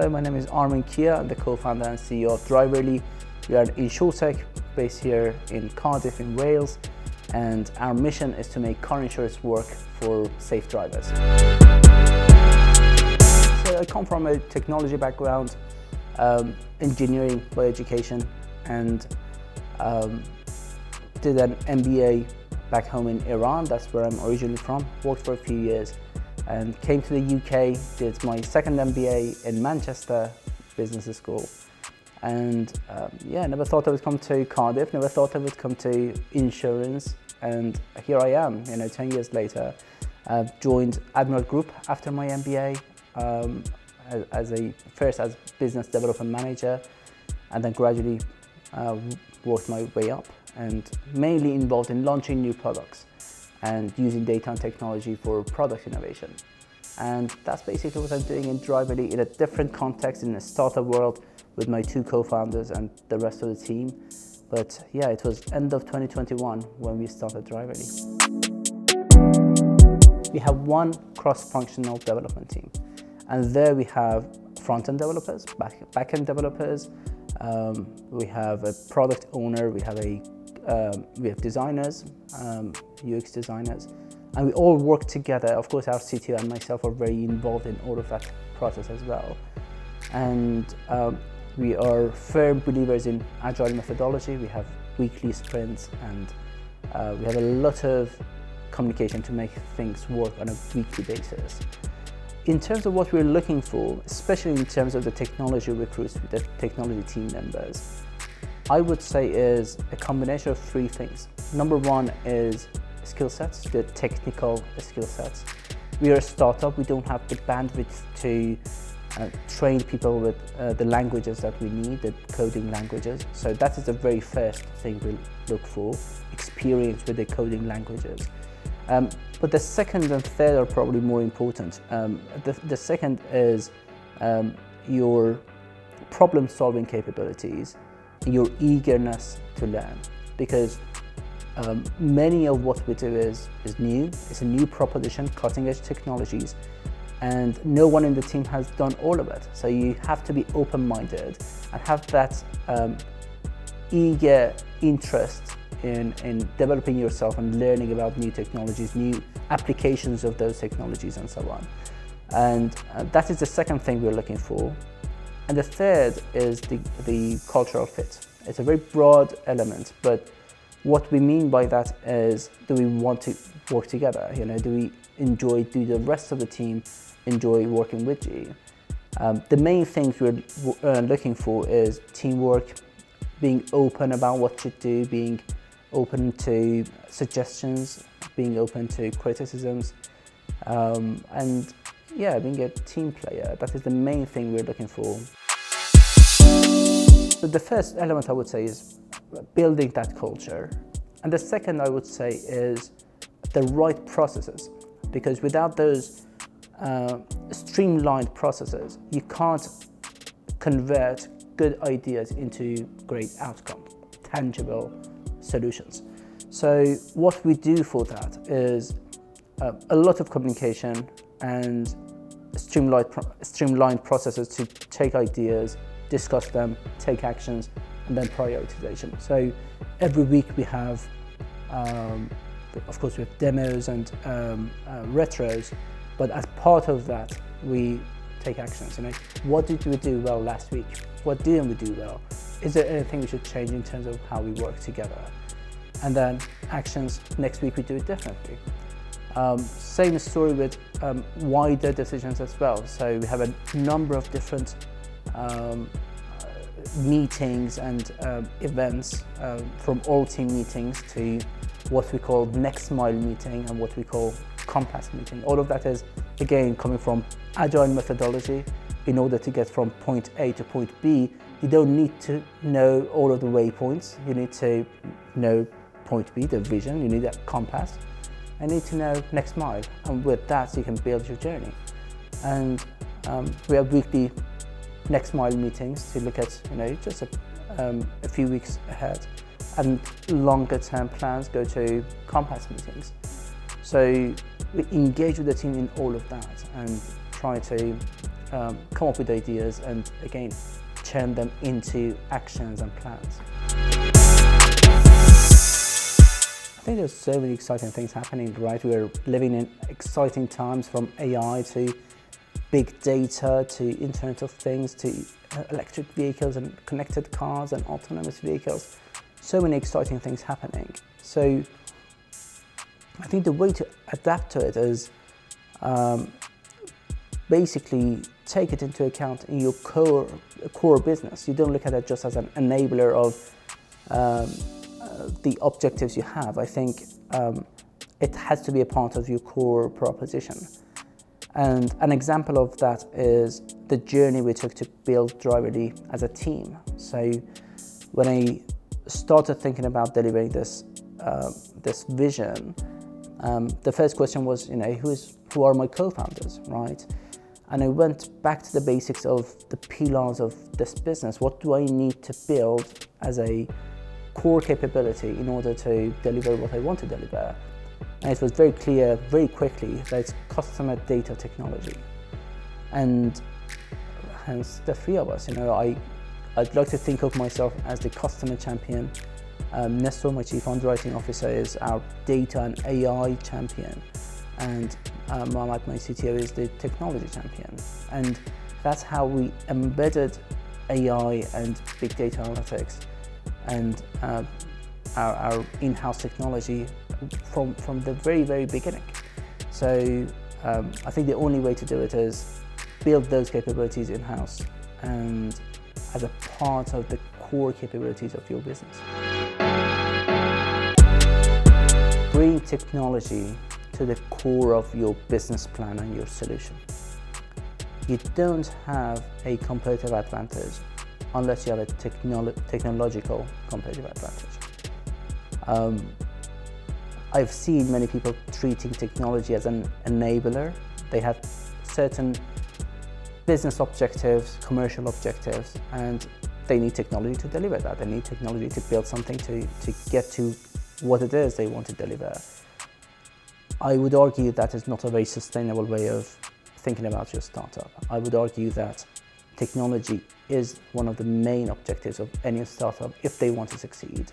Hello, my name is Armin. I'm the co-founder and CEO of Driverly. We are an insurtech based here in Cardiff in Wales, and our mission is to make car insurance work for safe drivers. So I come from a technology background, engineering by education, and did an MBA back home in Iran. That's where I'm originally from. Worked for a few years and came to the UK, did my second MBA in Manchester Business School. And never thought I would come to Cardiff, never thought I would come to insurance. And here I am, 10 years later. I've joined Admiral Group after my MBA first as business development manager, and then gradually worked my way up, and mainly involved in launching new products and using data and technology for product innovation. And that's basically what I'm doing in Driverly in a different context, in a startup world, with my two co-founders and the rest of the team. But yeah, it was end of 2021 when we started Driverly. We have one cross-functional development team, and there we have front-end developers, back-end developers, we have a product owner, we have designers, UX designers, and we all work together. Of course, our CTO and myself are very involved in all of that process as well. And we are firm believers in agile methodology. We have weekly sprints, and we have a lot of communication to make things work on a weekly basis. In terms of what we're looking for, especially in terms of the technology recruits, the technology team members, I would say is a combination of three things. Number one is skill sets, the technical skill sets. We are a startup, we don't have the bandwidth to train people with the languages that we need, the coding languages. So that is the very first thing we look for, experience with the coding languages. But the second and third are probably more important. The second is your problem-solving capabilities, your eagerness to learn, because many of what we do is new. It's a new proposition, cutting-edge technologies, and no one in the team has done all of it. So you have to be open-minded and have that eager interest in developing yourself and learning about new technologies, new applications of those technologies, and so on. And that is the second thing we're looking for. And the third is the cultural fit. It's a very broad element, but what we mean by that is, do we want to work together? Do the rest of the team enjoy working with you? The main things we're looking for is teamwork, being open about what you do, being open to suggestions, being open to criticisms, and being a team player. That is the main thing we're looking for. So the first element I would say is building that culture. And the second I would say is the right processes, because without those streamlined processes, you can't convert good ideas into great outcome, tangible solutions. So what we do for that is a lot of communication and streamlined processes to take ideas, discuss them, take actions, and then prioritization. So every week we have, of course, we have demos and retros, but as part of that, we take actions. What did we do well last week? What didn't we do well? Is there anything we should change in terms of how we work together? And then actions, next week we do it differently. Same story with wider decisions as well. So we have a number of different meetings and events, from all team meetings to what we call next mile meeting and what we call compass meeting. All of that is, again, coming from agile methodology. In order to get from point A to point B, you don't need to know all of the waypoints. You need to know point B, the vision. You need a compass. I need to know next mile, and with that you can build your journey. And we have weekly next mile meetings to look at just a few weeks ahead, and longer term plans go to compass meetings. So we engage with the team in all of that and try to come up with ideas and again turn them into actions and plans. I think there's so many exciting things happening, right? We're living in exciting times, from AI to big data to Internet of Things to electric vehicles and connected cars and autonomous vehicles. So many exciting things happening. So I think the way to adapt to it is basically take it into account in your core business. You don't look at it just as an enabler of the objectives you have. I think it has to be a part of your core proposition. And an example of that is the journey we took to build Driverly as a team. So when I started thinking about delivering this vision, the first question was, who are my co-founders, right? And I went back to the basics of the pillars of this business. What do I need to build as a core capability in order to deliver what I want to deliver? And it was very clear very quickly that it's customer data technology. And hence the three of us, I'd like to think of myself as the customer champion. Nestor, my chief underwriting officer, is our data and AI champion. And Mohammed, my CTO, is the technology champion. And that's how we embedded AI and big data analytics and our in-house technology from the very, very beginning. So I think the only way to do it is build those capabilities in-house and as a part of the core capabilities of your business. Bring technology to the core of your business plan and your solution. You don't have a competitive advantage unless you have a technological competitive advantage. I've seen many people treating technology as an enabler. They have certain business objectives, commercial objectives, and they need technology to deliver that. They need technology to build something to get to what it is they want to deliver. I would argue that is not a very sustainable way of thinking about your startup. I would argue that technology is one of the main objectives of any startup if they want to succeed.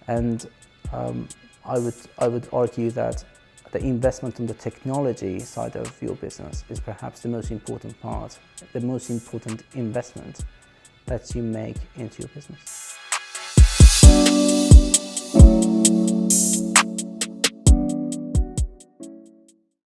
And I would argue that the investment on the technology side of your business is perhaps the most important part, the most important investment that you make into your business.